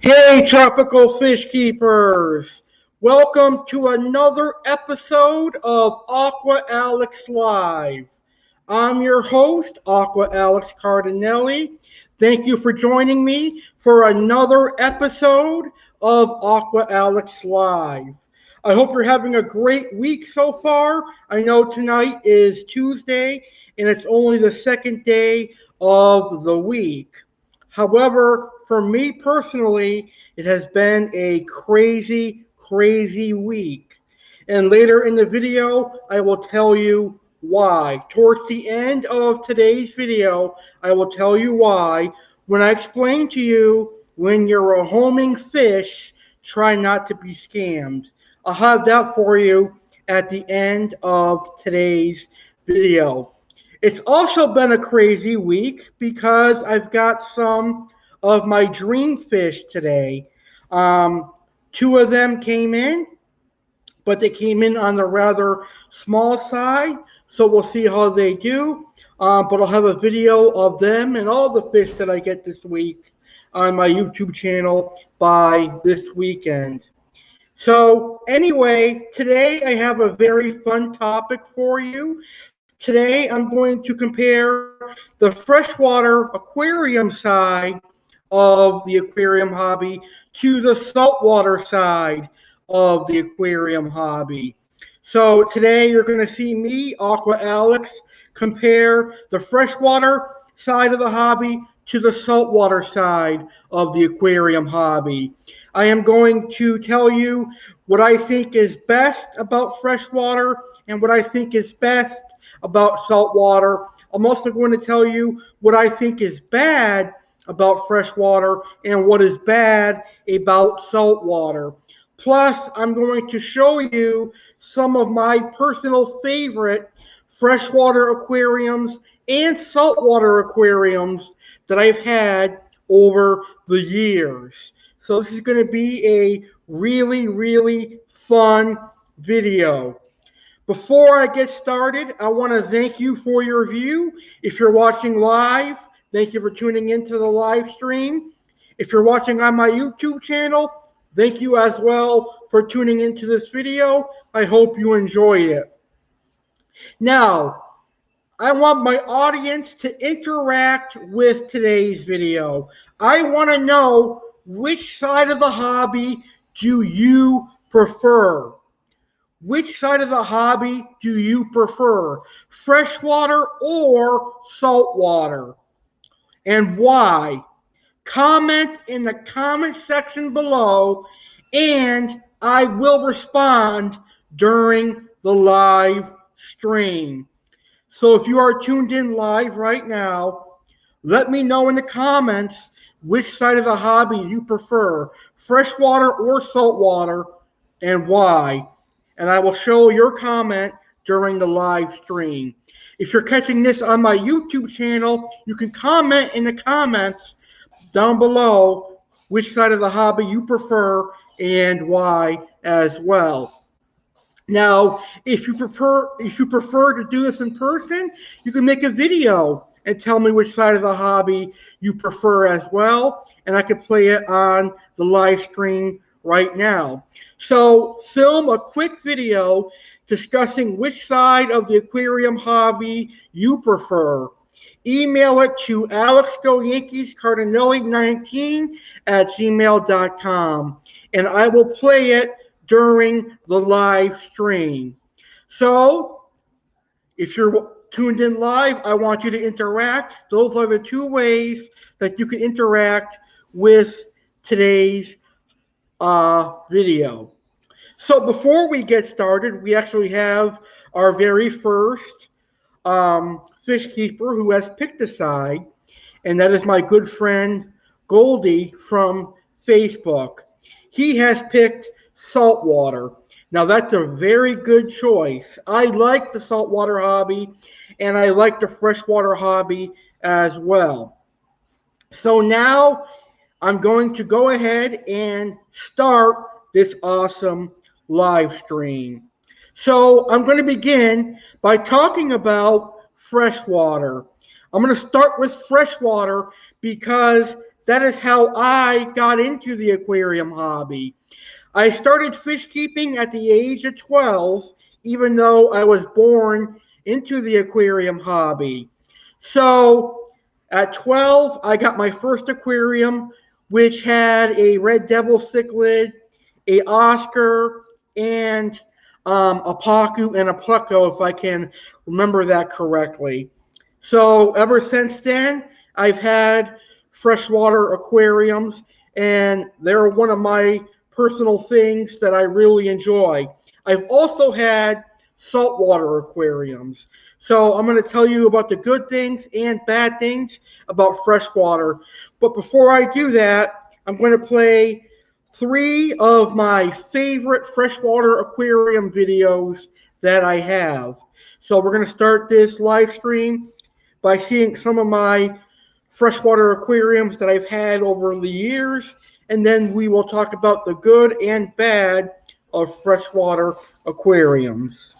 Hey, tropical fish keepers! Welcome to another episode of Aqua Alex Live. I'm your host, Aqua Alex Cardinale. Thank you for joining me for another episode of Aqua Alex Live. I hope you're having a great week so far. I know tonight is Tuesday and it's only the second day of the week. However, for me personally, it has been a crazy week. And later in the video, I will tell you why. Towards the end of today's video, I will tell you why. When I explain to you when you're a homing fish, try not to be scammed. I'll have that for you at the end of today's video. It's also been a crazy week because I've got some of my dream fish today. Two of them came in, but they came in on the rather small side, so we'll see how they do. But I'll have a video of them and all the fish that I get this week on my YouTube channel by this weekend. So anyway, today I have a very fun topic for you. Today I'm going to compare the freshwater aquarium side of the aquarium hobby to the saltwater side of the aquarium hobby. So today you're going to see me, Aqua Alex, compare the freshwater side of the hobby to the saltwater side of the aquarium hobby. I am going to tell you what I think is best about freshwater and what I think is best about saltwater. I'm also going to tell you what I think is bad about freshwater and what is bad about saltwater. Plus, I'm going to show you some of my personal favorite freshwater aquariums and saltwater aquariums that I've had over the years. So this is going to be a really fun video. Before I get started, I want to thank you for your view. If you're watching live, thank you for tuning into the live stream. If you're watching on my YouTube channel, thank you as well for tuning into this video. I hope you enjoy it. Now, I want my audience to interact with today's video. I want to know which side of the hobby do you prefer? Which side of the hobby do you prefer? Freshwater or saltwater? And why? Comment in the comment section below and I will respond during the live stream. So if you are tuned in live right now, let me know in the comments which side of the hobby you prefer, freshwater or saltwater, and why. And I will show your comment during the live stream. If you're catching this on my YouTube channel, you can comment in the comments down below which side of the hobby you prefer and why as well. Now, if you prefer to do this in person, you can make a video and tell me which side of the hobby you prefer as well, and I can play it on the live stream right now. So film a quick video discussing which side of the aquarium hobby you prefer. Email it to alexgoyankeescardinale19@gmail.com and I will play it during the live stream. So if you're tuned in live, I want you to interact. Those are the two ways that you can interact with today's video. So before we get started, we actually have our very first fish keeper who has picked a side, and that is my good friend Goldie from Facebook. He has picked saltwater. Now that's a very good choice. I like the saltwater hobby and I like the freshwater hobby as well. So now I'm going to go ahead and start this awesome live stream. So I'm going to begin by talking about freshwater. I'm going to start with freshwater because that is how I got into the aquarium hobby. I started fish keeping at the age of 12, even though I was born into the aquarium hobby. So at 12, I got my first aquarium, which had a red devil cichlid, a Oscar, and a Pacu and a Pleco, if I can remember that correctly. So ever since then, I've had freshwater aquariums, and they're one of my personal things that I really enjoy. I've also had saltwater aquariums. So I'm going to tell you about the good things and bad things about freshwater. But before I do that, I'm going to play 3 of my favorite freshwater aquarium videos that I have. So we're going to start this live stream by seeing some of my freshwater aquariums that I've had over the years, and then we will talk about the good and bad of freshwater aquariums.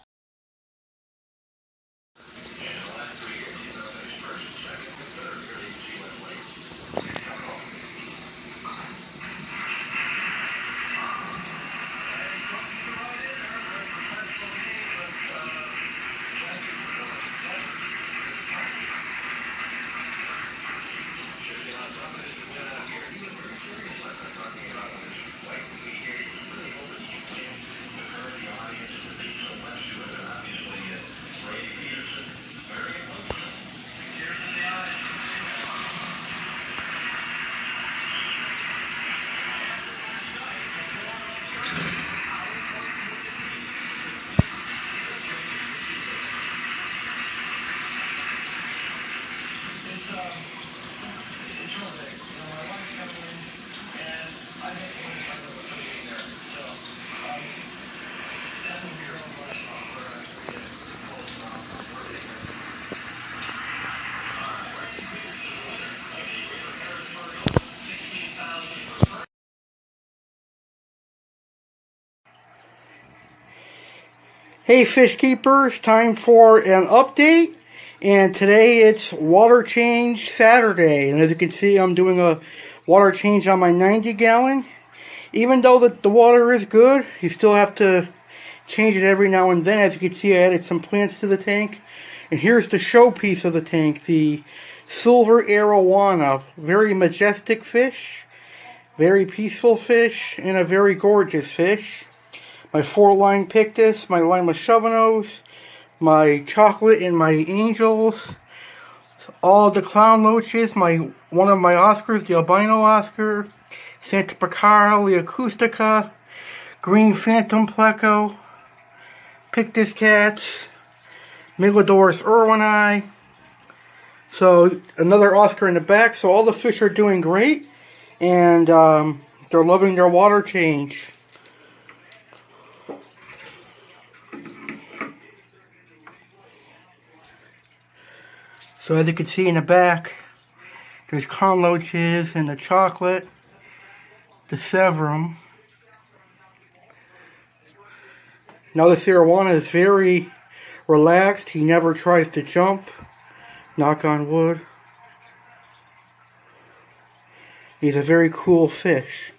Hey fish keepers, time for an update, and today it's water change Saturday, and as you can see I'm doing a water change on my 90 gallon. Even though the water is good, you still have to change it every now and then. As you can see, I added some plants to the tank, and here's the showpiece of the tank, the silver Arowana. Very majestic fish, very peaceful fish, and a very gorgeous fish. My 4-line pictus, my Lima Chauvinos, my chocolate and my angels, all the clown loaches, one of my Oscars, the albino Oscar, Santa Picara, the Acoustica, green phantom pleco, pictus cats, Megalodorus irwini. So another Oscar in the back. So all the fish are doing great, and they're loving their water change. So as you can see in the back, there's clown loaches and the chocolate, the severum. Now this Arowana is very relaxed. He never tries to jump. Knock on wood. He's a very cool fish.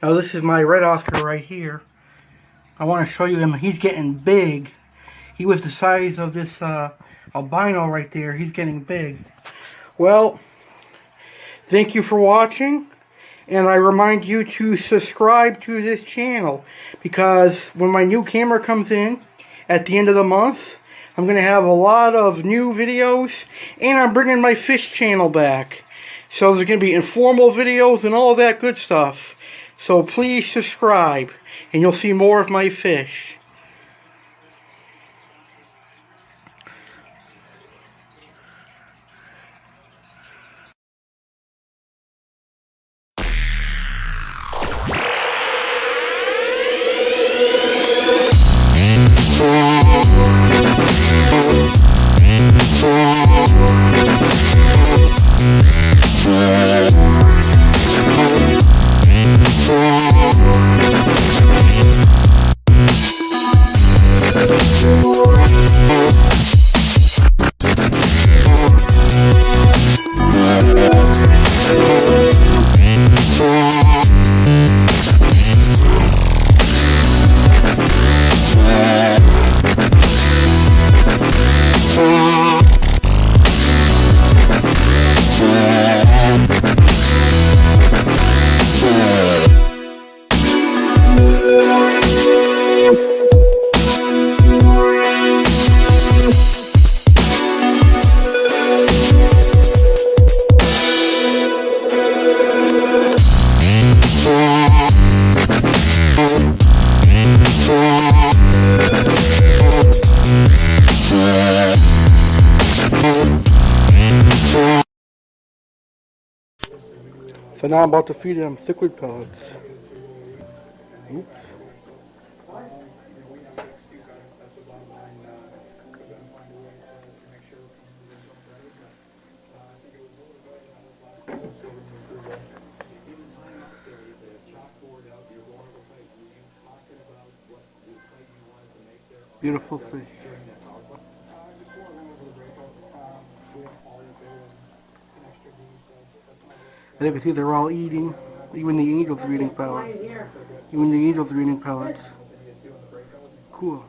Now this is my red Oscar right here. I want to show you him. He's getting big. He was the size of this albino right there. He's getting big. Well, thank you for watching. And I remind you to subscribe to this channel, because when my new camera comes in at the end of the month, I'm going to have a lot of new videos, and I'm bringing my fish channel back. So there's going to be informal videos and all that good stuff. So please subscribe, and you'll see more of my fish. So now I'm about to feed them cichlid pellets. Oops. Beautiful fish. As you can see, they're all eating. Even the angels are eating pellets. Even the angels are eating pellets. Cool.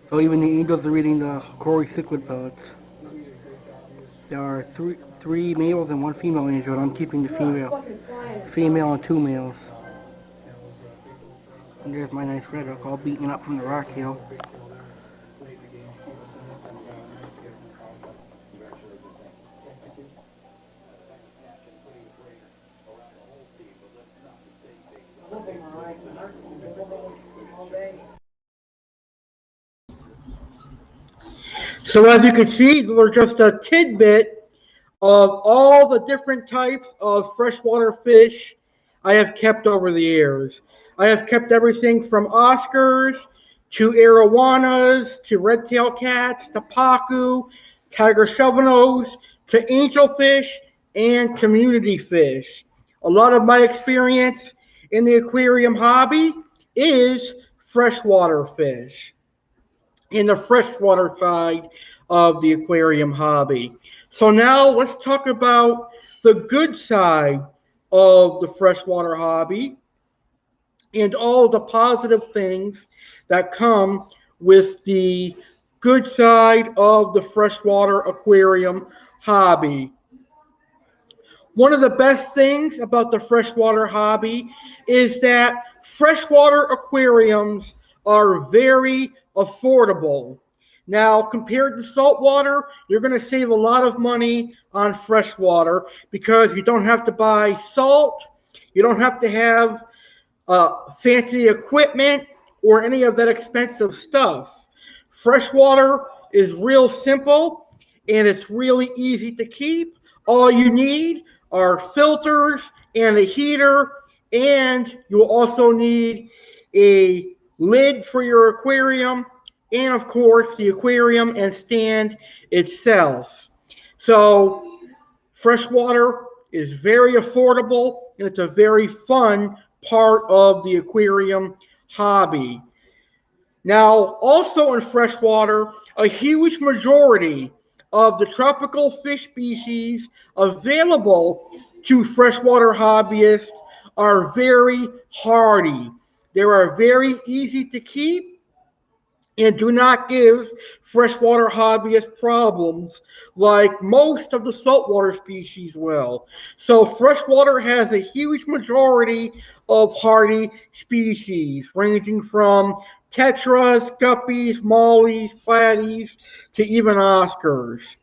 So even the angels are eating the Cory cichlid pellets. There are three males and one female angel, and I'm keeping the female and two males. And there's my nice red hook, all beaten up from the rock hill. So as you can see, they're just a tidbit of all the different types of freshwater fish I have kept over the years. I have kept everything from Oscars to Arowanas to red-tail cats to Pacu, tiger shovelnose to angelfish and community fish. A lot of my experience in the aquarium hobby is freshwater fish, in the freshwater side of the aquarium hobby. So now let's talk about the good side of the freshwater hobby and all the positive things that come with the good side of the freshwater aquarium hobby. One of the best things about the freshwater hobby is that freshwater aquariums are very affordable. Now, compared to saltwater, you're going to save a lot of money on freshwater because you don't have to buy salt, you don't have to have fancy equipment or any of that expensive stuff. Freshwater is real simple and it's really easy to keep. All you need are filters and a heater, and you'll also need a lid for your aquarium, and of course the aquarium and stand itself. So freshwater is very affordable and it's a very fun part of the aquarium hobby. Now, also in freshwater, a huge majority of the tropical fish species available to freshwater hobbyists are very hardy. They are very easy to keep and do not give freshwater hobbyists problems like most of the saltwater species will. So freshwater has a huge majority of hardy species, ranging from tetras, guppies, mollies, platies, to even Oscars.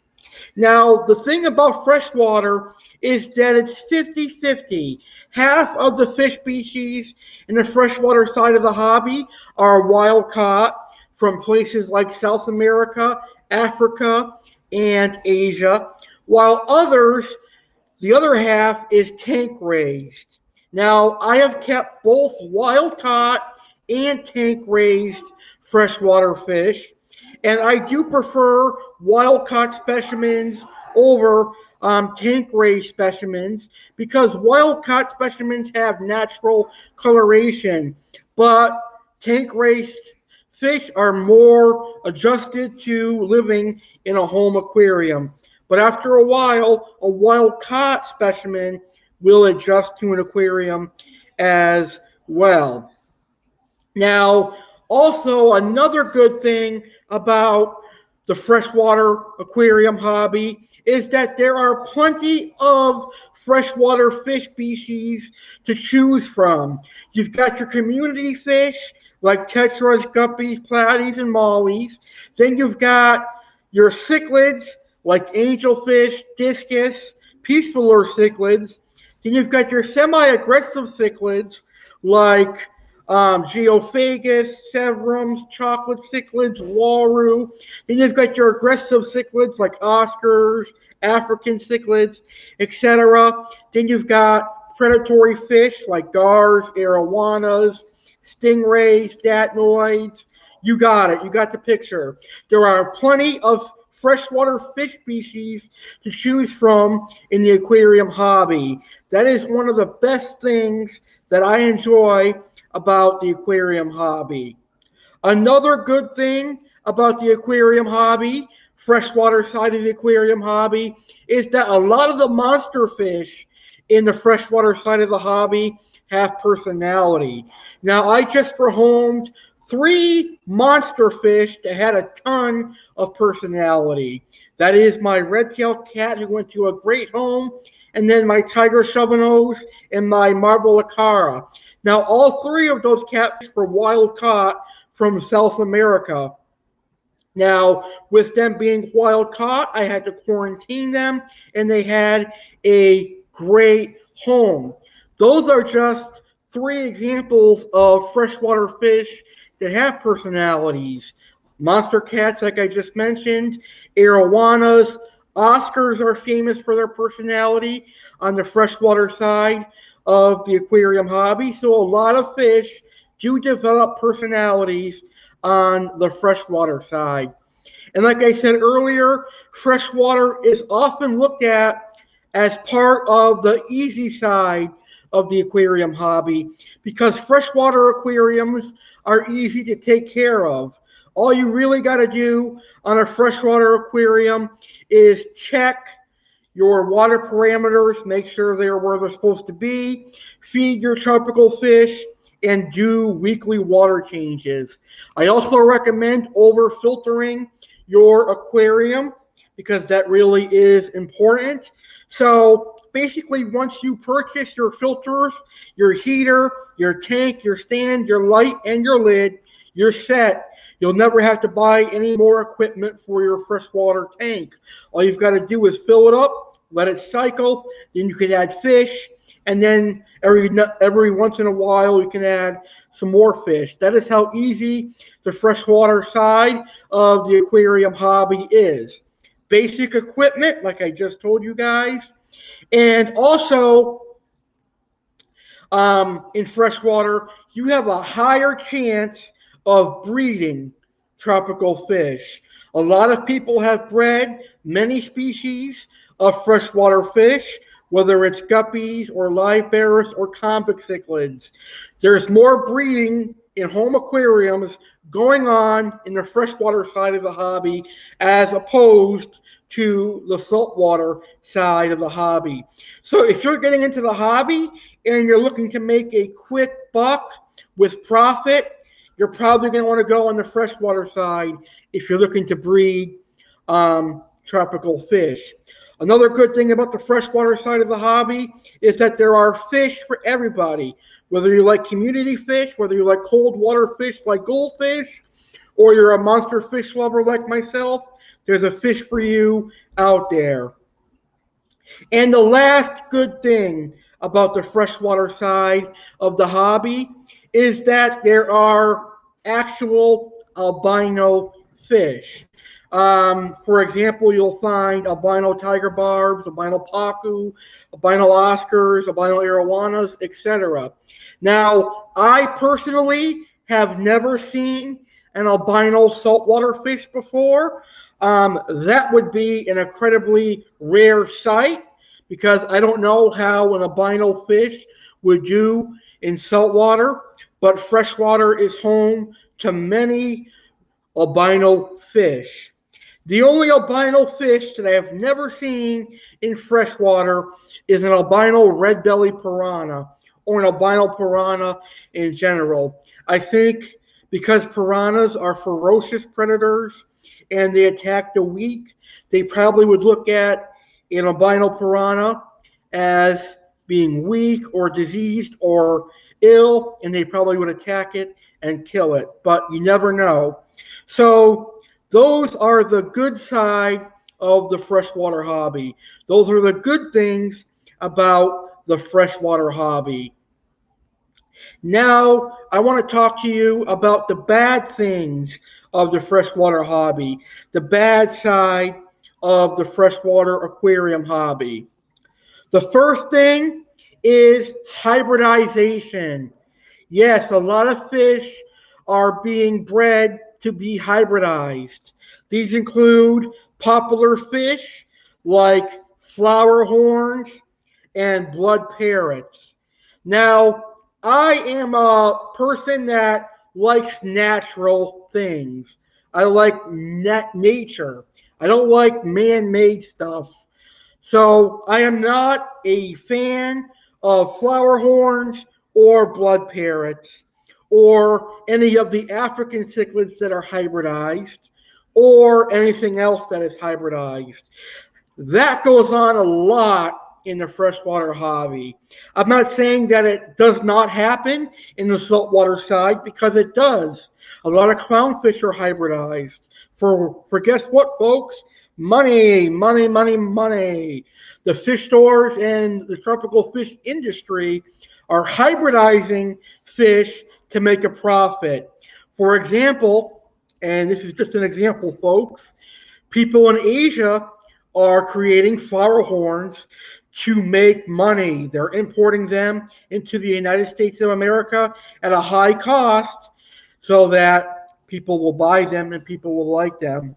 Now, the thing about freshwater is that it's 50-50. Half of the fish species in the freshwater side of the hobby are wild caught from places like South America, Africa, and Asia, while others, the other half, is tank raised. Now, I have kept both wild caught and tank raised freshwater fish, and I do prefer wild caught specimens over tank raised specimens because wild caught specimens have natural coloration, but tank raised fish are more adjusted to living in a home aquarium. But after a while, a wild caught specimen will adjust to an aquarium as well. Now, also another good thing about the freshwater aquarium hobby is that there are plenty of freshwater fish species to choose from. You've got your community fish like tetras, guppies, platies, and mollies. Then you've got your cichlids like angelfish, discus, peacefuler cichlids. Then you've got your semi-aggressive cichlids like geophagus, severums, chocolate cichlids, waru. Then you've got your aggressive cichlids like Oscars, African cichlids, etc. Then you've got predatory fish like gars, arowanas, stingrays, datnoids. You got it. You got the picture. There are plenty of freshwater fish species to choose from in the aquarium hobby. That is one of the best things that I enjoy about the aquarium hobby. Another good thing about the aquarium hobby, freshwater side of the aquarium hobby, is that a lot of the monster fish in the freshwater side of the hobby have personality. Now, I just rehomed 3 monster fish that had a ton of personality. That is my red-tailed cat who went to a great home, and then my tiger shovelnose and my marble acara. Now, all 3 of those catfish were wild caught from South America. Now, with them being wild caught, I had to quarantine them, and they had a great home. Those are just 3 examples of freshwater fish that have personalities. Monster cats, like I just mentioned, arowanas, Oscars are famous for their personality on the freshwater side of the aquarium hobby. So a lot of fish do develop personalities on the freshwater side. And like I said earlier, freshwater is often looked at as part of the easy side of the aquarium hobby because freshwater aquariums are easy to take care of. All you really got to do on a freshwater aquarium is check your water parameters, make sure they're where they're supposed to be, feed your tropical fish, and do weekly water changes. I also recommend over filtering your aquarium because that really is important. So basically, once you purchase your filters, your heater, your tank, your stand, your light, and your lid, you're set. You'll never have to buy any more equipment for your freshwater tank. All you've got to do is fill it up, let it cycle, then you can add fish, and then every once in a while you can add some more fish. That is how easy the freshwater side of the aquarium hobby is. Basic equipment, like I just told you guys, and also in freshwater, you have a higher chance of breeding tropical fish. A lot of people have bred many species of freshwater fish, whether it's guppies or live bears or convict cichlids. There's more breeding in home aquariums going on in the freshwater side of the hobby as opposed to the saltwater side of the hobby. So if you're getting into the hobby and you're looking to make a quick buck with profit, you're probably going to want to go on the freshwater side if you're looking to breed tropical fish. Another good thing about the freshwater side of the hobby is that there are fish for everybody. Whether you like community fish, whether you like cold water fish like goldfish, or you're a monster fish lover like myself, there's a fish for you out there. And the last good thing about the freshwater side of the hobby is that there are actual albino fish. For example, you'll find albino tiger barbs, albino pacu, albino Oscars, albino arowanas, etc. Now, I personally have never seen an albino saltwater fish before. that would be an incredibly rare sight because I don't know how an albino fish would do in saltwater, but freshwater is home to many albino fish. The only albino fish that I have never seen in freshwater is an albino red-bellied piranha or an albino piranha in general. I think because piranhas are ferocious predators and they attack the weak, they probably would look at an albino piranha as being weak or diseased or ill, and they probably would attack it and kill it. But you never know. So those are the good side of the freshwater hobby. Those are the good things about the freshwater hobby. Now, I want to talk to you about the bad things of the freshwater hobby, the bad side of the freshwater aquarium hobby. The first thing is hybridization. Yes, a lot of fish are being bred to be hybridized. These include popular fish like flower horns and blood parrots. Now, I am a person that likes natural things. I like nature. I don't like man-made stuff. So I am not a fan of flower horns or blood parrots or any of the African cichlids that are hybridized or anything else that is hybridized. That goes on a lot in the freshwater hobby. I'm not saying that it does not happen in the saltwater side because it does. A lot of clownfish are hybridized. For guess what, folks? Money, money, money, money. The fish stores and the tropical fish industry are hybridizing fish to make a profit. For example, and this is just an example, folks, people in Asia are creating flower horns to make money. They're importing them into the United States of America at a high cost so that people will buy them and people will like them.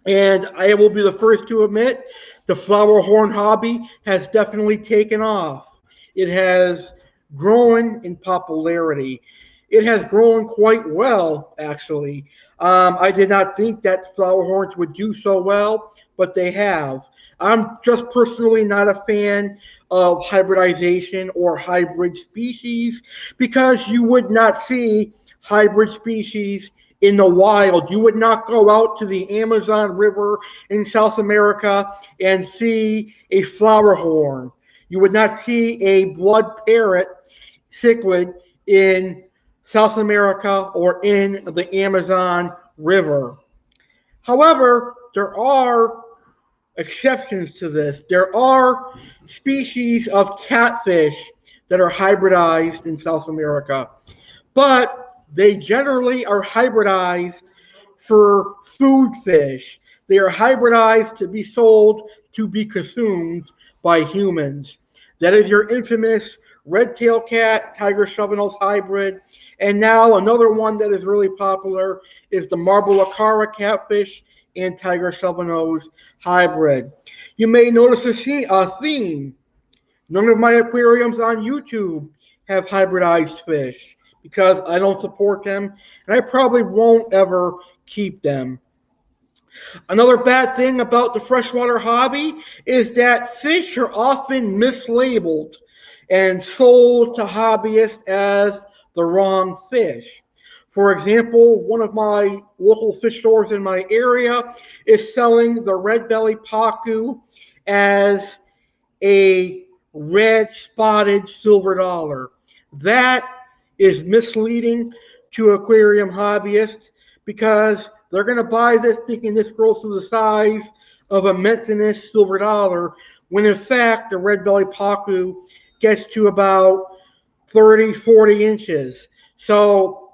And I will be the first to admit the flower horn hobby has definitely taken off. It has grown in popularity. It has grown quite well, actually. I did not think that flower horns would do so well, but they have. I'm just personally not a fan of hybridization or hybrid species because you would not see hybrid species in the wild. You would not go out to the Amazon River in South America and see a flower horn. You would not see a blood parrot cichlid in South America or in the Amazon River. However, there are exceptions to this. There are species of catfish that are hybridized in South America, but they generally are hybridized for food fish. They are hybridized to be sold to be consumed by humans. That is your infamous red-tailed cat, tiger shovelnose hybrid. And now another one that is really popular is the marble acara catfish and tiger shovelnose hybrid. You may notice a theme. None of my aquariums on YouTube have hybridized fish because I don't support them, and I probably won't ever keep them. Another bad thing about the freshwater hobby is that fish are often mislabeled and sold to hobbyists as the wrong fish. For example, one of my local fish stores in my area is selling the red-bellied Pacu as a red spotted silver dollar. That is misleading to aquarium hobbyists because they're going to buy this thinking this grows to the size of a Mentonous silver dollar, when in fact the red-bellied Pacu gets to about 30, 40 inches. So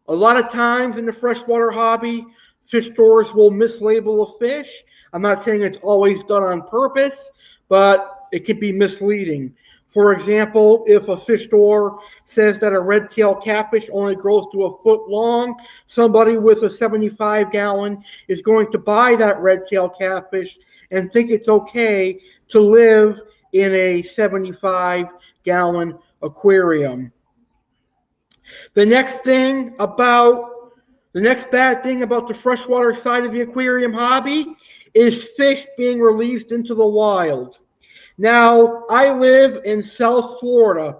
a lot of times in the freshwater hobby, fish stores will mislabel a fish. I'm not saying it's always done on purpose, but it can be misleading. For example, if a fish store says that a red-tail catfish only grows to a foot long, somebody with a 75-gallon is going to buy that red-tail catfish and think it's okay to live in a 75-gallon aquarium. The next bad thing about the freshwater side of the aquarium hobby is fish being released into the wild. Now, I live in South Florida,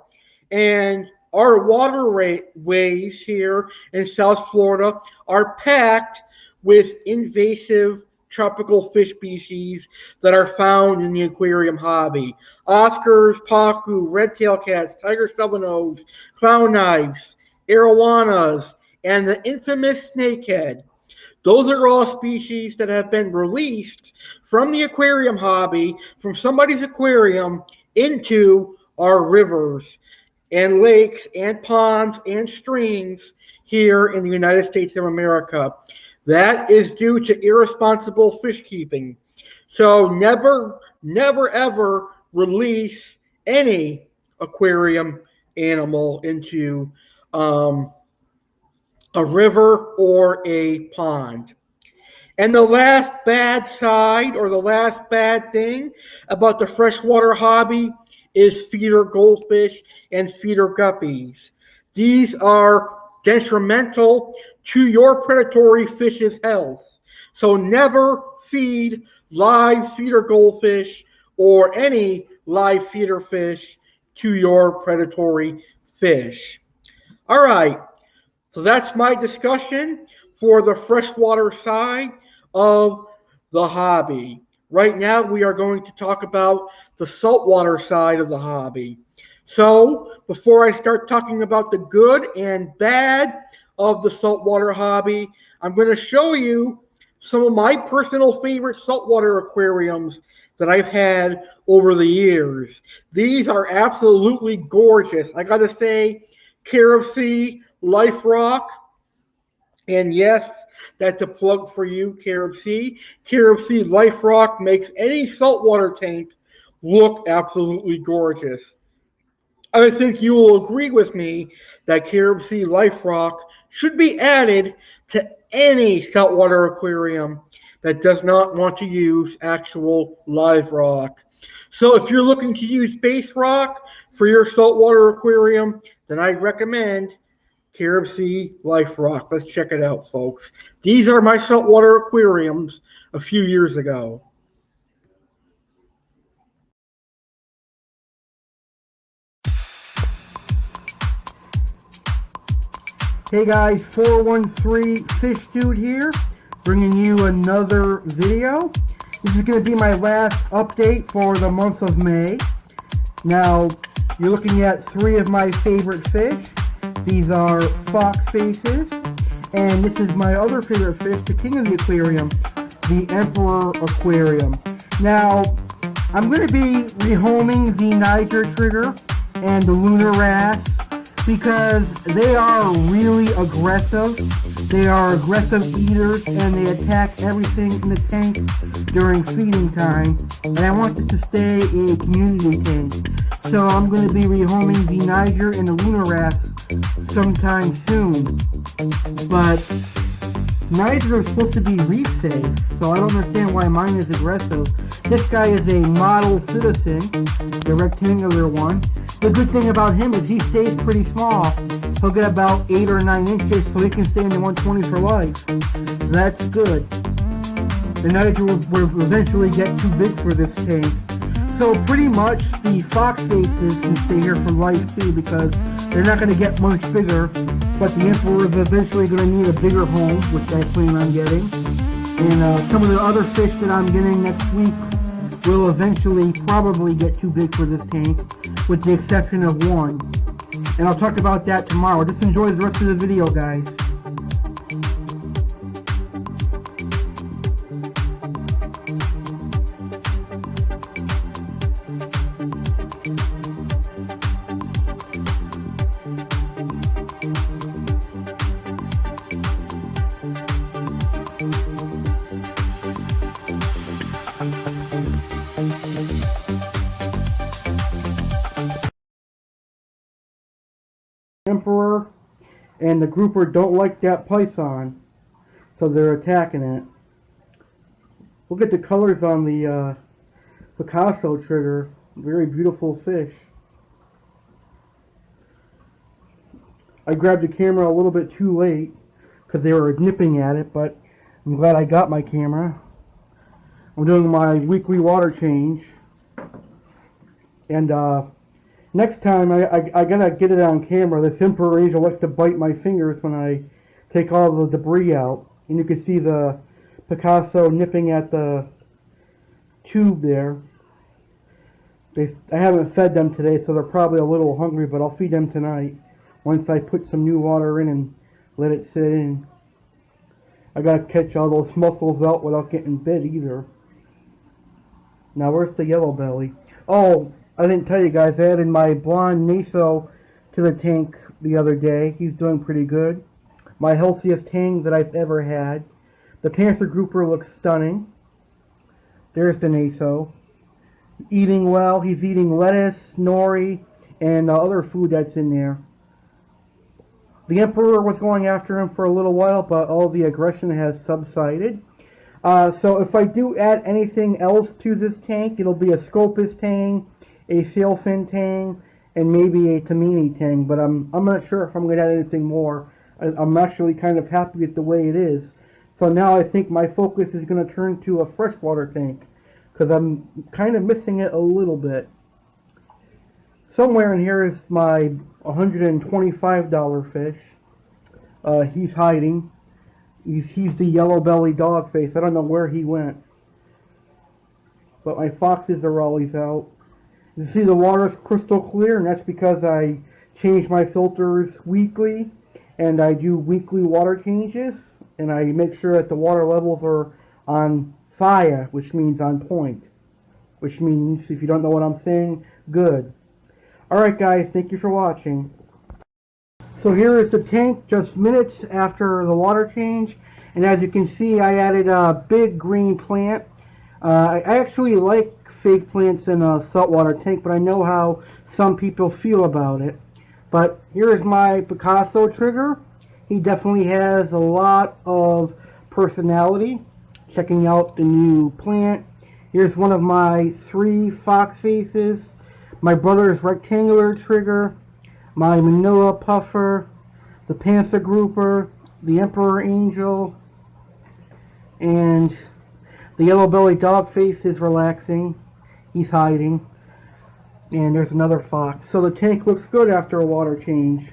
and our waterways here in South Florida are packed with invasive tropical fish species that are found in the aquarium hobby. Oscars, Pacu, red-tailed cats, tiger stubborn-nose, clown knives, Arowanas, and the infamous snakehead. Those are all species that have been released from the aquarium hobby, from somebody's aquarium, into our rivers and lakes and ponds and streams here in the United States of America. That is due to irresponsible fish keeping. So never, ever release any aquarium animal into a river or a pond. And the last bad side, or the last bad thing about the freshwater hobby, is feeder goldfish and feeder guppies. These are detrimental to your predatory fish's health. So never feed live feeder goldfish or any live feeder fish to your predatory fish. All right, so that's my discussion for the freshwater side of the hobby. Right now, we are going to talk about the saltwater side of the hobby. So, before I start talking about the good and bad of the saltwater hobby, I'm going to show you some of my personal favorite saltwater aquariums that I've had over the years. These are absolutely gorgeous. I got to say, A.C.E, Life Rock, and yes, that's a plug for you, A.C.E. A.C. Life Rock makes any saltwater tank look absolutely gorgeous. I think you will agree with me that A.C. Life Rock should be added to any saltwater aquarium that does not want to use actual live rock. So if you're looking to use base rock for your saltwater aquarium, then I recommend A.C. Life Rock. Let's check it out, folks. These are my saltwater aquariums a few years ago. Hey guys, 413 Fish Dude here, bringing you another video. This is going to be my last update for the month of May. Now, you're looking at three of my favorite fish. These are foxfaces, and this is my other favorite fish, the king of the aquarium, the Emperor Aquarium. Now, I'm going to be rehoming the Niger trigger and the lunar wrasse because they are really aggressive. They are aggressive eaters, and they attack everything in the tank during feeding time, and I want this to stay a community tank. So I'm going to be rehoming the Niger and the lunar wrasse sometime soon. But Niger is supposed to be reef safe, so I don't understand why mine is aggressive. This guy is a model citizen, the rectangular one. The good thing about him is he stays pretty small. He'll get about 8 or 9 inches, so he can stay in the 120 for life. That's good. The Niger will eventually get too big for this tank. So pretty much the foxfaces can stay here for life too, because they're not going to get much bigger, but the Emperor is eventually going to need a bigger home, which I plan on getting. And some of the other fish that I'm getting next week will eventually probably get too big for this tank, with the exception of one. And I'll talk about that tomorrow. Just enjoy the rest of the video, guys. emperor and the grouper don't like that python, so they're attacking it. Look at the colors on the Picasso trigger. Very beautiful fish. I grabbed the camera a little bit too late because they were nipping at it, but I'm glad I got my camera. I'm doing my weekly water change, and next time I gotta get it on camera. This emperor angel likes to bite my fingers when I take all the debris out, and you can see the Picasso nipping at the tube there. I haven't fed them today, so they're probably a little hungry, but I'll feed them tonight once I put some new water in and let it sit in. I gotta catch all those mussels out without getting bit either. Now where's the yellow belly? Oh, I didn't tell you guys, I added my blonde naso to the tank the other day. He's doing pretty good. My healthiest tank that I've ever had. The panther grouper looks stunning. There's the naso. Eating well. He's eating lettuce, nori, and other food that's in there. The emperor was going after him for a little while, but all the aggression has subsided. So if I do add anything else to this tank, it'll be a Scopus tang, a sailfin tang, and maybe a Tamini tang, but I'm not sure if I'm going to add anything more. I'm actually kind of happy with the way it is. So now I think my focus is going to turn to a freshwater tank, because I'm kind of missing it a little bit. Somewhere in here is my $125 fish. He's hiding. He's the yellow belly dogface. I don't know where he went. But my foxes are always out. You see the water's crystal clear, and that's because I change my filters weekly, and I do weekly water changes, and I make sure that the water levels are on fire, which means on point. Which means, if you don't know what I'm saying, good. Alright guys, thank you for watching. So here is the tank just minutes after the water change, and as you can see I added a big green plant. I actually like fake plants in a saltwater tank, but I know how some people feel about it. But here is my Picasso trigger. He definitely has a lot of personality. Checking out the new plant. Here's one of my 3 fox faces. My brother's rectangular trigger. My manila puffer. The panther grouper. The emperor angel. And the yellow belly dogface is relaxing. He's hiding. And there's another fox. So the tank looks good after a water change.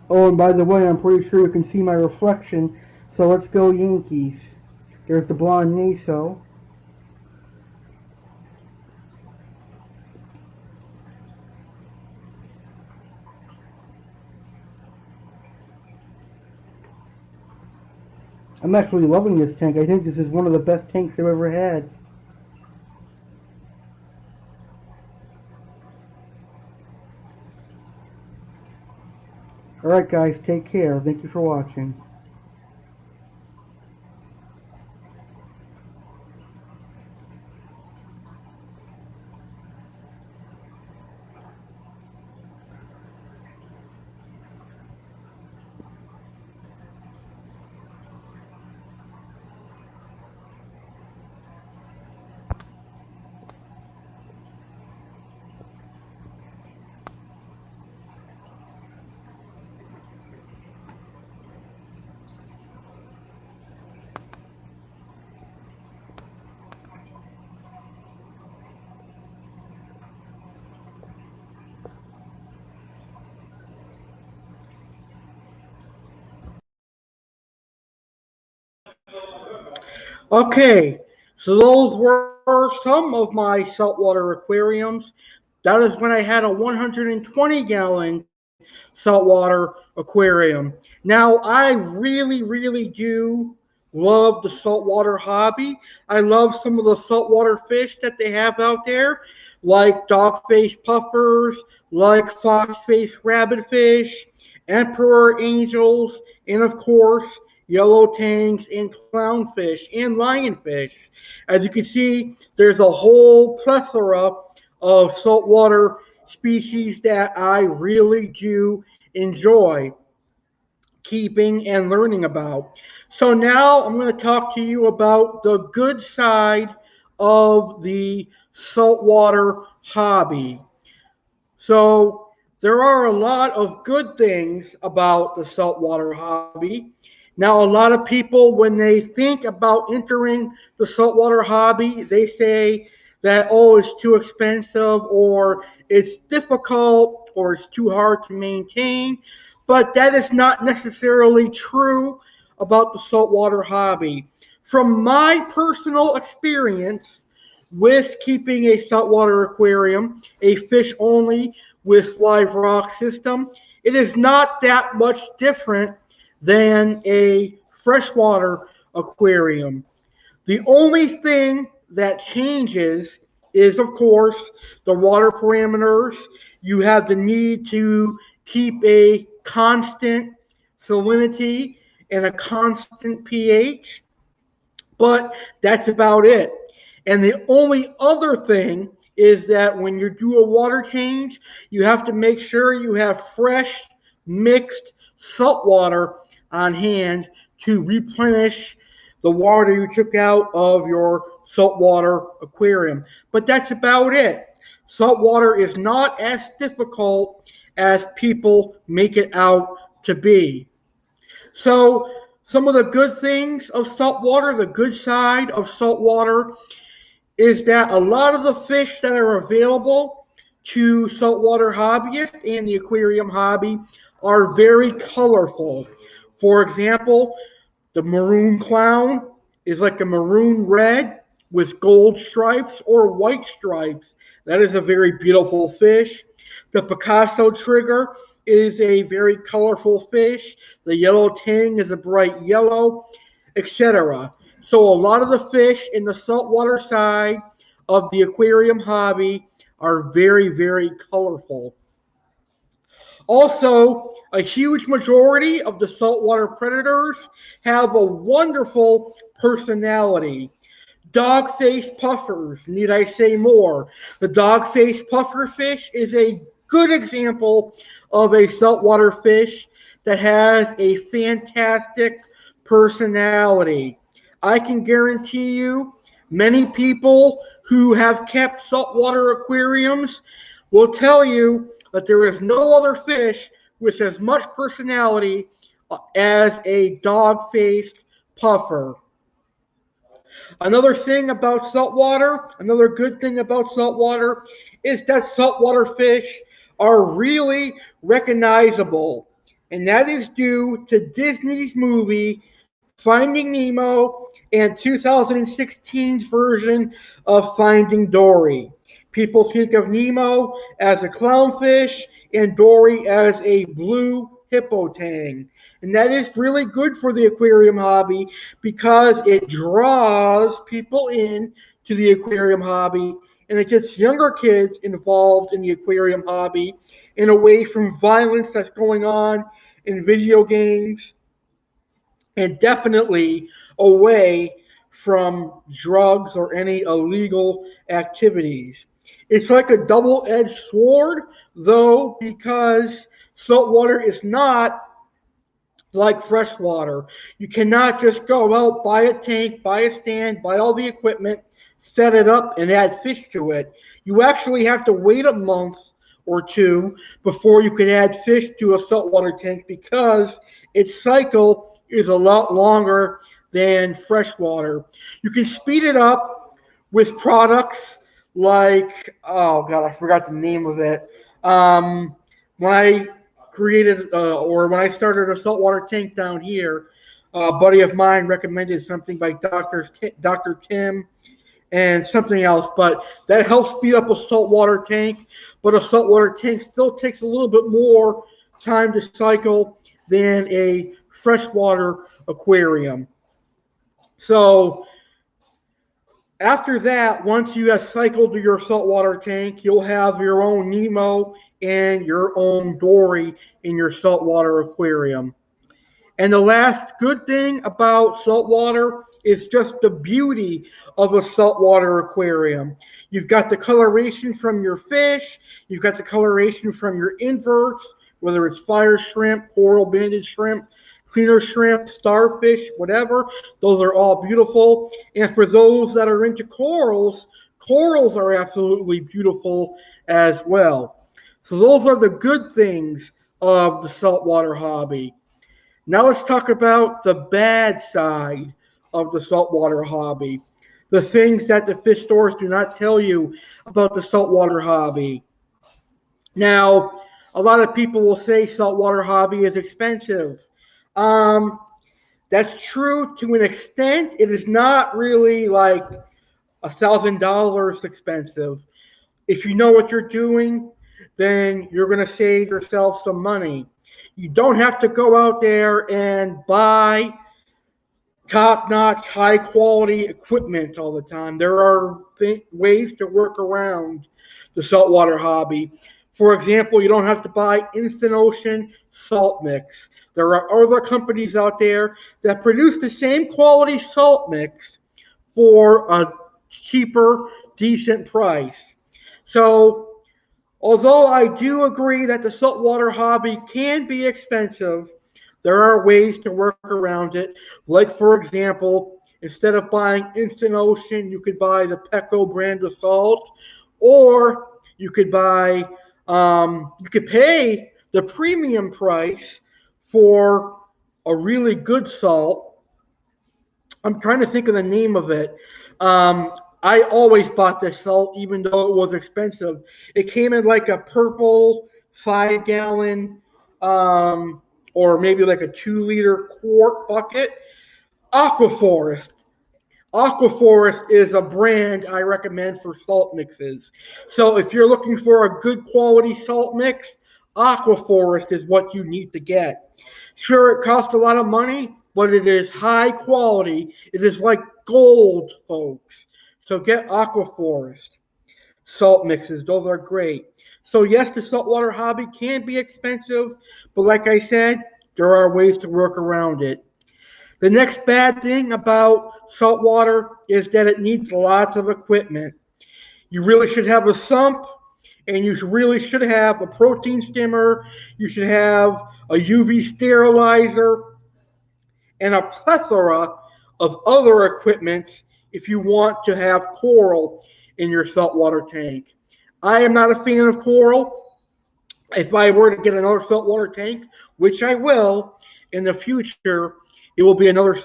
Oh, and by the way, I'm pretty sure you can see my reflection. So let's go Yankees. There's the blonde naso. I'm actually loving this tank. I think this is one of the best tanks I've ever had. Alright guys, take care. Thank you for watching. Okay, so those were some of my saltwater aquariums. That is when I had a 120-gallon saltwater aquarium. Now, I really do love the saltwater hobby. I love some of the saltwater fish that they have out there, like dogface puffers, like foxface rabbitfish, emperor angels, and of course, yellow tangs and clownfish and lionfish. As you can see, there's a whole plethora of saltwater species that I really do enjoy keeping and learning about. So now I'm going to talk to you about the good side of the saltwater hobby. So there are a lot of good things about the saltwater hobby. Now, a lot of people, when they think about entering the saltwater hobby, they say that, oh, it's too expensive, or it's difficult, or it's too hard to maintain. But that is not necessarily true about the saltwater hobby. From my personal experience with keeping a saltwater aquarium, a fish only with live rock system, it is not that much different than a freshwater aquarium. The only thing that changes is, of course, the water parameters. You have the need to keep a constant salinity and a constant pH, but that's about it. And the only other thing is that when you do a water change, you have to make sure you have fresh, mixed salt water on hand to replenish the water you took out of your saltwater aquarium. But that's about it. Saltwater is not as difficult as people make it out to be. So, some of the good things of saltwater, the good side of saltwater, is that a lot of the fish that are available to saltwater hobbyists and the aquarium hobby are very colorful. For example, the maroon clown is like a maroon red with gold stripes or white stripes. That is a very beautiful fish. The Picasso trigger is a very colorful fish. The yellow tang is a bright yellow, etc. So a lot of the fish in the saltwater side of the aquarium hobby are very, very colorful. Also, a huge majority of the saltwater predators have a wonderful personality. Dog-faced puffers, need I say more? The dog-faced pufferfish is a good example of a saltwater fish that has a fantastic personality. I can guarantee you many people who have kept saltwater aquariums will tell you that there is no other fish with as much personality as a dog-faced puffer. Another good thing about saltwater is that saltwater fish are really recognizable. And that is due to Disney's movie Finding Nemo and 2016's version of Finding Dory. People think of Nemo as a clownfish and Dory as a blue hippo tang. And that is really good for the aquarium hobby because it draws people in to the aquarium hobby and it gets younger kids involved in the aquarium hobby and away from violence that's going on in video games and definitely away from drugs or any illegal activities. It's like a double-edged sword, though, because saltwater is not like freshwater. You cannot just go out, buy a tank, buy a stand, buy all the equipment, set it up, and add fish to it. You actually have to wait a month or two before you can add fish to a saltwater tank because its cycle is a lot longer than freshwater. You can speed it up with products like, oh God, I forgot the name of it. When I when I started a saltwater tank down here, a buddy of mine recommended something by Dr. Tim and something else, but that helps speed up a saltwater tank. But a saltwater tank still takes a little bit more time to cycle than a freshwater aquarium. So after that, once you have cycled to your saltwater tank, you'll have your own Nemo and your own Dory in your saltwater aquarium. And the last good thing about saltwater is just the beauty of a saltwater aquarium. You've got the coloration from your fish, you've got the coloration from your inverts, whether it's fire shrimp, coral banded shrimp, cleaner shrimp, starfish, whatever. Those are all beautiful. And for those that are into corals, corals are absolutely beautiful as well. So those are the good things of the saltwater hobby. Now let's talk about the bad side of the saltwater hobby. The things that the fish stores do not tell you about the saltwater hobby. Now, a lot of people will say saltwater hobby is expensive. Um, that's true to an extent. It is not really like $1,000 expensive. If you know what you're doing, then you're going to save yourself some money. You don't have to go out there and buy top-notch, high-quality equipment all the time. There are ways to work around the saltwater hobby. For example, you don't have to buy instant ocean salt mix. There are other companies out there that produce the same quality salt mix for a cheaper, decent price. So, although I do agree that the saltwater hobby can be expensive, there are ways to work around it. Like, for example, instead of buying Instant Ocean, you could buy the Pacu brand of salt, or you could you could pay the premium price for a really good salt. I'm trying to think of the name of it. Um, I always bought this salt, even though it was expensive. It came in like a purple 5 gallon, or maybe like a 2 liter quart bucket. Aquaforest. Aquaforest is a brand I recommend for salt mixes. So if you're looking for a good quality salt mix, Aquaforest is what you need to get. Sure, it costs a lot of money, but it is high quality. It is like gold, folks. So get Aquaforest salt mixes. Those are great. So yes, the saltwater hobby can be expensive, but like I said, there are ways to work around it. The next bad thing about saltwater is that it needs lots of equipment. You really should have a sump, and you really should have a protein skimmer. You should have a UV sterilizer and a plethora of other equipment if you want to have coral in your saltwater tank. I am not a fan of coral. If I were to get another saltwater tank, which I will in the future, it will be another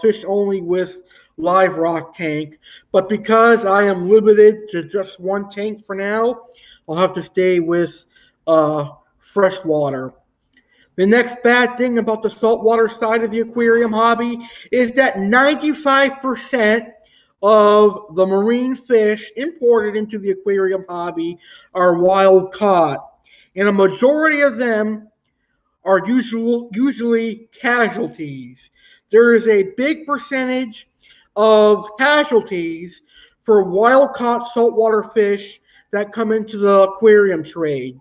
fish only with live rock tank. But because I am limited to just one tank for now, I'll have to stay with freshwater. The next bad thing about the saltwater side of the aquarium hobby is that 95% of the marine fish imported into the aquarium hobby are wild caught. And a majority of them are usually casualties. There is a big percentage of casualties for wild caught saltwater fish that come into the aquarium trade.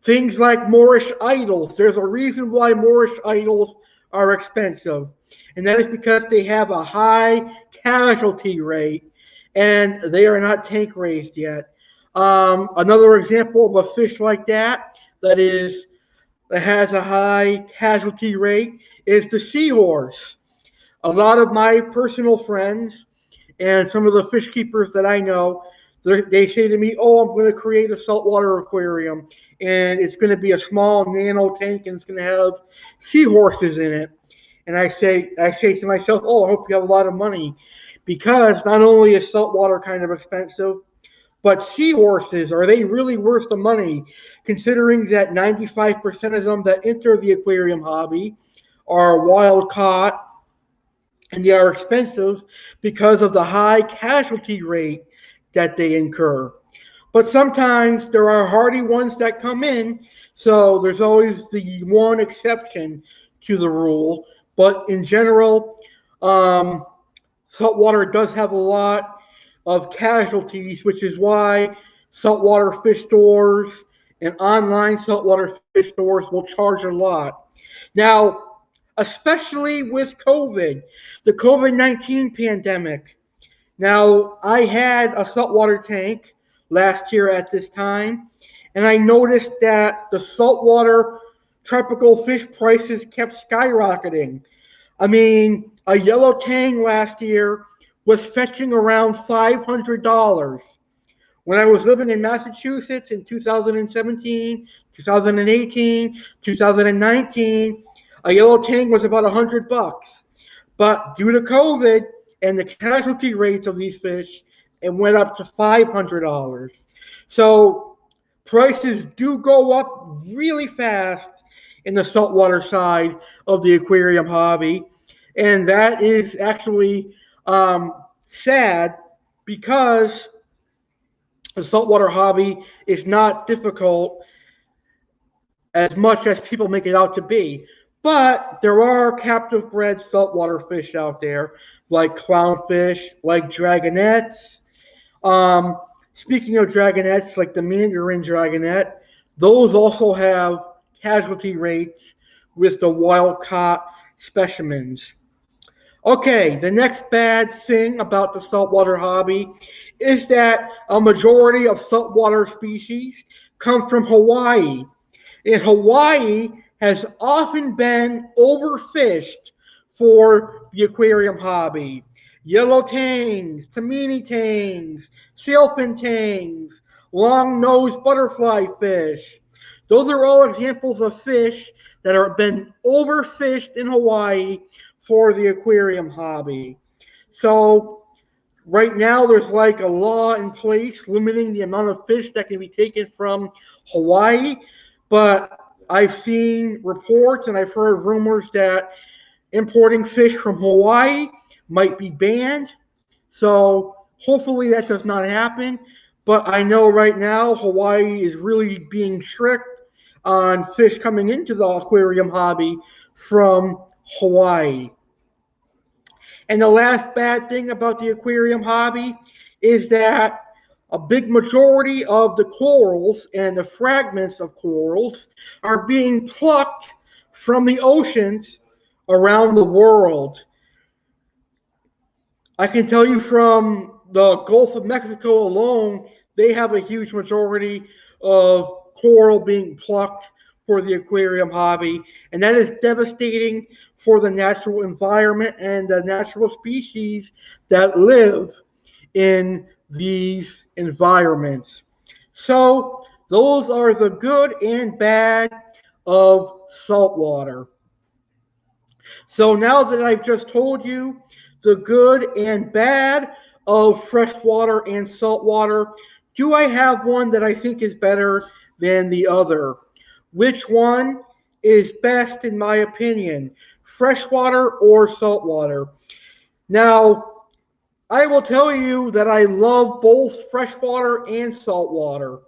Things like Moorish idols. There's a reason why Moorish idols are expensive, and that is because they have a high casualty rate and they are not tank raised yet. Another example of a fish like that has a high casualty rate is the seahorse. A lot of my personal friends and some of the fish keepers that I know, they say to me, "Oh, I'm going to create a saltwater aquarium, and it's going to be a small nano tank, and it's going to have seahorses in it." And I say to myself, "Oh, I hope you have a lot of money, because not only is saltwater kind of expensive, but seahorses, are they really worth the money, considering that 95% of them that enter the aquarium hobby are wild caught, and they are expensive because of the high casualty rate that they incur. But sometimes there are hardy ones that come in, so there's always the one exception to the rule. But in general, saltwater does have a lot of casualties, which is why saltwater fish stores and online saltwater fish stores will charge a lot. Now, especially with the COVID-19 pandemic. Now, I had a saltwater tank last year at this time, and I noticed that the saltwater tropical fish prices kept skyrocketing. I mean, a yellow tang last year was fetching around $500. When I was living in Massachusetts in 2017, 2018, 2019, a yellow tang was about $100. But due to COVID and the casualty rates of these fish, it went up to $500. So prices do go up really fast in the saltwater side of the aquarium hobby. And that is actually sad because the saltwater hobby is not difficult as much as people make it out to be. But there are captive bred saltwater fish out there, like clownfish, like dragonets. Um, Speaking of dragonets, like the mandarin dragonet, those also have casualty rates with the wild caught specimens. Okay, the next bad thing about the saltwater hobby is that a majority of saltwater species come from Hawaii. And Hawaii has often been overfished for the aquarium hobby. Yellow tangs, tamini tangs, sailfin tangs, long-nosed butterfly fish. Those are all examples of fish that have been overfished in Hawaii for the aquarium hobby. So right now there's like a law in place limiting the amount of fish that can be taken from Hawaii, but I've seen reports and I've heard rumors that importing fish from Hawaii might be banned. So hopefully that does not happen. But I know right now Hawaii is really being strict on fish coming into the aquarium hobby from Hawaii. And the last bad thing about the aquarium hobby is that a big majority of the corals and the fragments of corals are being plucked from the oceans around the world. I can tell you from the Gulf of Mexico alone, they have a huge majority of coral being plucked for the aquarium hobby, and that is devastating for the natural environment and the natural species that live in these environments. So, those are the good and bad of saltwater. So now that I've just told you the good and bad of freshwater and saltwater, do I have one that I think is better than the other? Which one is best in my opinion, freshwater or saltwater? Now, I will tell you that I love both freshwater and saltwater.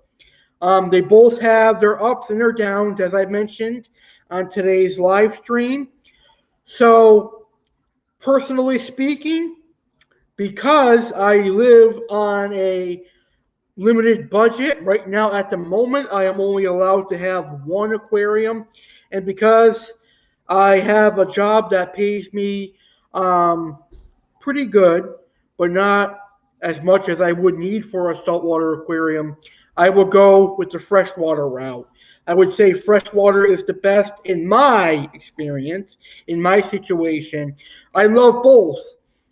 They both have their ups and their downs, as I mentioned on today's live stream. So, personally speaking, because I live on a limited budget right now at the moment, I am only allowed to have one aquarium. And because I have a job that pays me pretty good, but not as much as I would need for a saltwater aquarium, I will go with the freshwater route. I would say freshwater is the best in my experience, in my situation. I love both.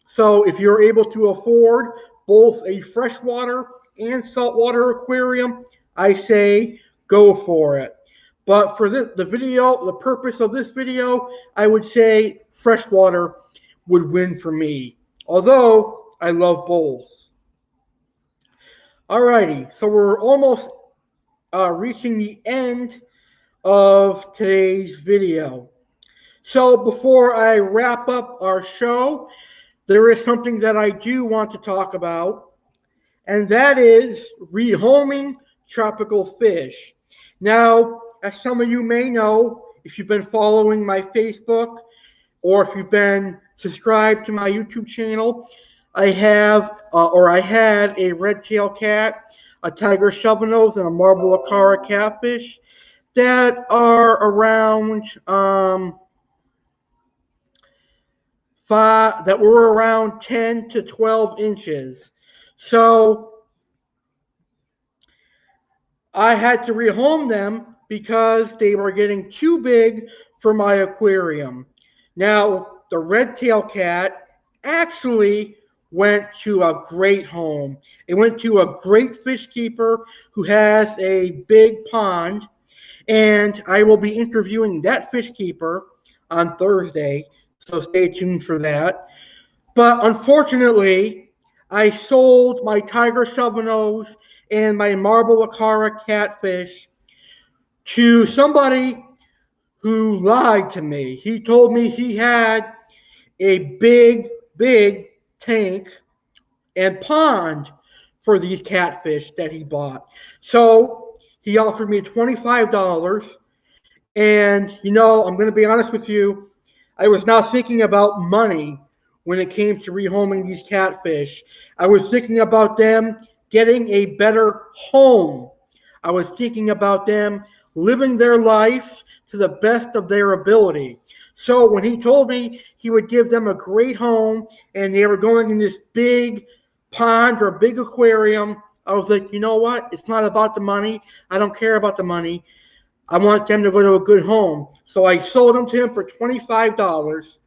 So if you're able to afford both a freshwater and saltwater aquarium, I say go for it. But for the video, the purpose of this video, I would say freshwater would win for me. Although I love both. Alrighty, so we're almost reaching the end of today's video. So before I wrap up our show, there is something that I do want to talk about, and that is rehoming tropical fish. Now, as some of you may know, if you've been following my Facebook or if you've been subscribed to my YouTube channel, I had a red-tail cat, a tiger shovelnose, and a marble Oscar catfish that are around that were around 10 to 12 inches. So I had to rehome them because they were getting too big for my aquarium. Now, the red tail cat actually went to a great home. It went to a great fish keeper who has a big pond, and I will be interviewing that fish keeper on Thursday, so stay tuned for that. But unfortunately, I sold my tiger shovelnose and my marble acara catfish to somebody who lied to me. He told me he had a big tank and pond for these catfish that he bought. So he offered me $25. And, I'm going to be honest with you, I was not thinking about money when it came to rehoming these catfish. I was thinking about them getting a better home. I was thinking about them living their life to the best of their ability. So when he told me he would give them a great home and they were going in this big pond or big aquarium, I was like, you know what? It's not about the money. I don't care about the money. I want them to go to a good home. So I sold them to him for $25,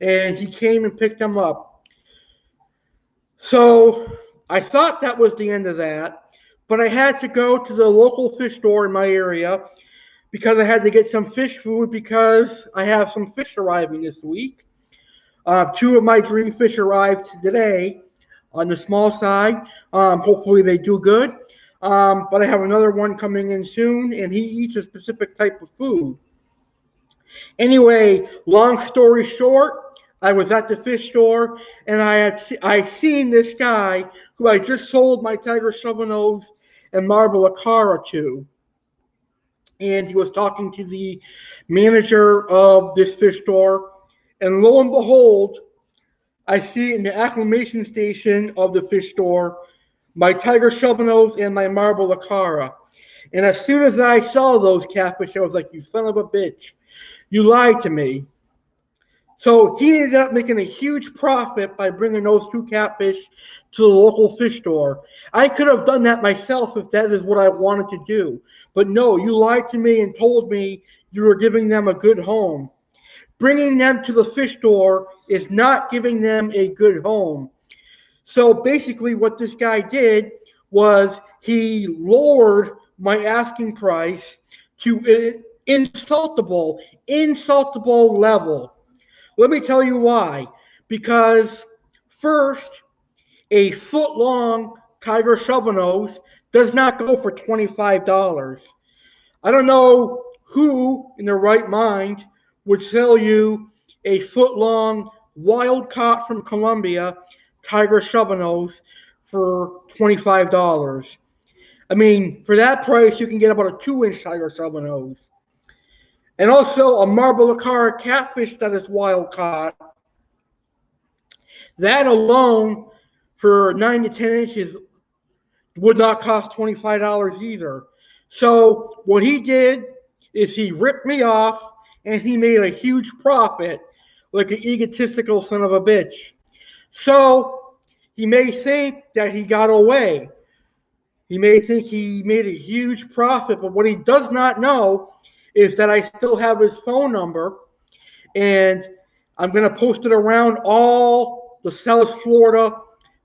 and he came and picked them up. So I thought that was the end of that, but I had to go to the local fish store in my area because I had to get some fish food because I have some fish arriving this week. Two of my dream fish arrived today on the small side. Hopefully they do good. But I have another one coming in soon, and he eats a specific type of food. Anyway, long story short, I was at the fish store, and I seen this guy who I just sold my tiger shovelnose and marble acara to, and he was talking to the manager of this fish store, and lo and behold, I see in the acclimation station of the fish store my tiger shovelnose and my marble acara. And as soon as I saw those catfish, I was like, you son of a bitch. You lied to me. So he ended up making a huge profit by bringing those two catfish to the local fish store. I could have done that myself if that is what I wanted to do. But no, you lied to me and told me you were giving them a good home. Bringing them to the fish store is not giving them a good home. So basically what this guy did was he lowered my asking price to an insultable level. Let me tell you why. Because first, a foot long tiger shovelnose does not go for $25. I don't know who in their right mind would sell you a foot long wild caught from Colombia tiger shovelnose for $25. I mean, for that price, you can get about a 2-inch tiger shovelnose. And also a marble acara catfish that is wild caught. That alone, for 9 to 10 inches, would not cost $25 either. So what he did is he ripped me off and he made a huge profit like an egotistical son of a bitch. So he may think that he got away. He may think he made a huge profit, but what he does not know is that I still have his phone number, and I'm going to post it around all the South Florida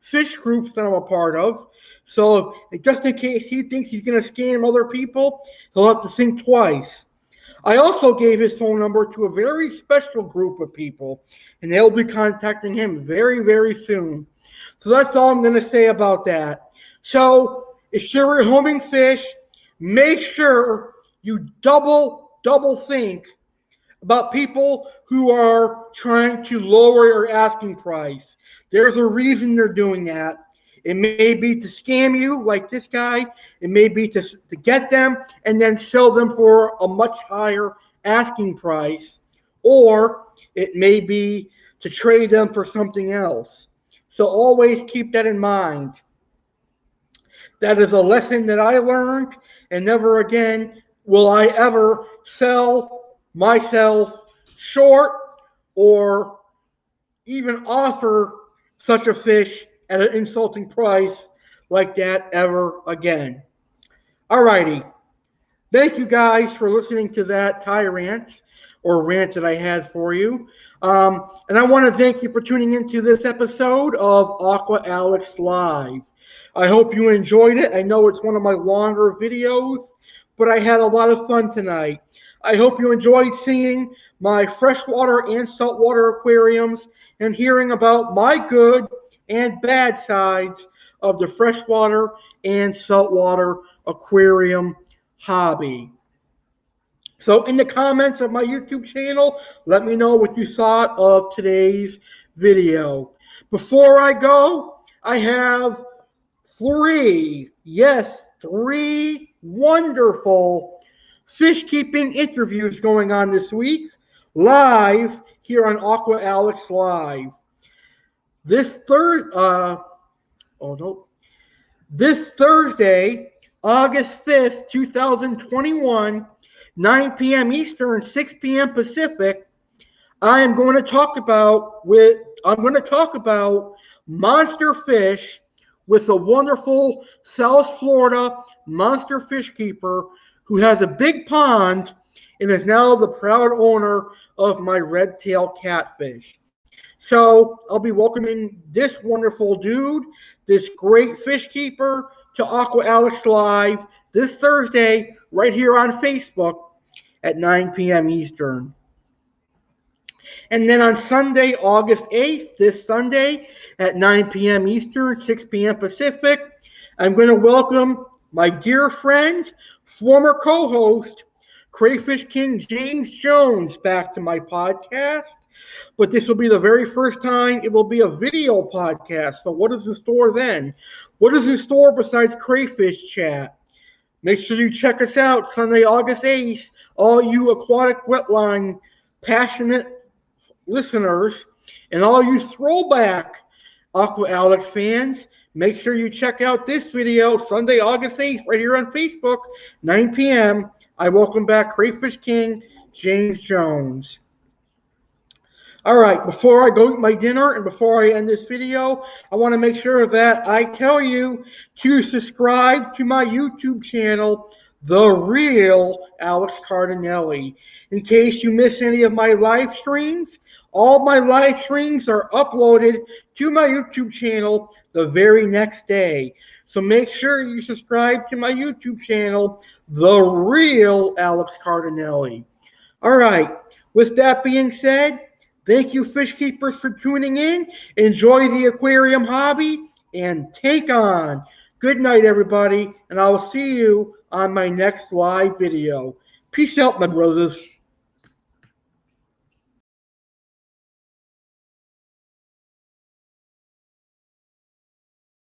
fish groups that I'm a part of. So just in case he thinks he's going to scam other people, he'll have to think twice. I also gave his phone number to a very special group of people, and they'll be contacting him very soon. So that's all I'm going to say about that. So if you're rehoming fish, make sure you double think about people who are trying to lower your asking price. There's a reason they're doing that. It may be to scam you, like this guy. It may be to get them and then sell them for a much higher asking price. Or it may be to trade them for something else. So always keep that in mind. That is a lesson that I learned, and never again will I ever sell myself short or even offer such a fish at an insulting price like that ever again. Alrighty. Thank you guys for listening to that rant that I had for you. And I want to thank you for tuning into this episode of Aqua Alex Live. I hope you enjoyed it. I know it's one of my longer videos, but I had a lot of fun tonight. I hope you enjoyed seeing my freshwater and saltwater aquariums and hearing about my good and bad sides of the freshwater and saltwater aquarium hobby. So in the comments of my YouTube channel, let me know what you thought of today's video. Before I go, I have three wonderful fish keeping interviews going on this week, live here on Aqua Alex Live. This Thursday, August 5th, 2021, 9 p.m. Eastern, 6 p.m. Pacific, I'm going to talk about monster fish with a wonderful South Florida monster fish keeper who has a big pond and is now the proud owner of my red tail catfish. So I'll be welcoming this wonderful dude, this great fish keeper, to Aqua Alex Live this Thursday right here on Facebook at 9 p.m. Eastern. And then on Sunday, August 8th, this Sunday at 9 p.m. Eastern, 6 p.m. Pacific, I'm going to welcome my dear friend, former co-host, Crayfish King James Jones, back to my podcast. But this will be the very first time it will be a video podcast. So what is in store then? What is in store besides Crayfish Chat? Make sure you check us out Sunday, August 8th. All you aquatic wetline passionate listeners and all you throwback Aqua Alex fans, make sure you check out this video Sunday, August 8th, right here on Facebook, 9 p.m. I welcome back Crayfish King James Jones. All right, before I go eat my dinner and before I end this video, I want to make sure that I tell you to subscribe to my YouTube channel, The Real Alex Cardinale. In case you miss any of my live streams, all my live streams are uploaded to my YouTube channel the very next day. So make sure you subscribe to my YouTube channel, The Real Alex Cardinale. All right, with that being said, thank you, fish keepers, for tuning in. Enjoy the aquarium hobby and take on. Good night, everybody, and I will see you on my next live video. Peace out, my brothers.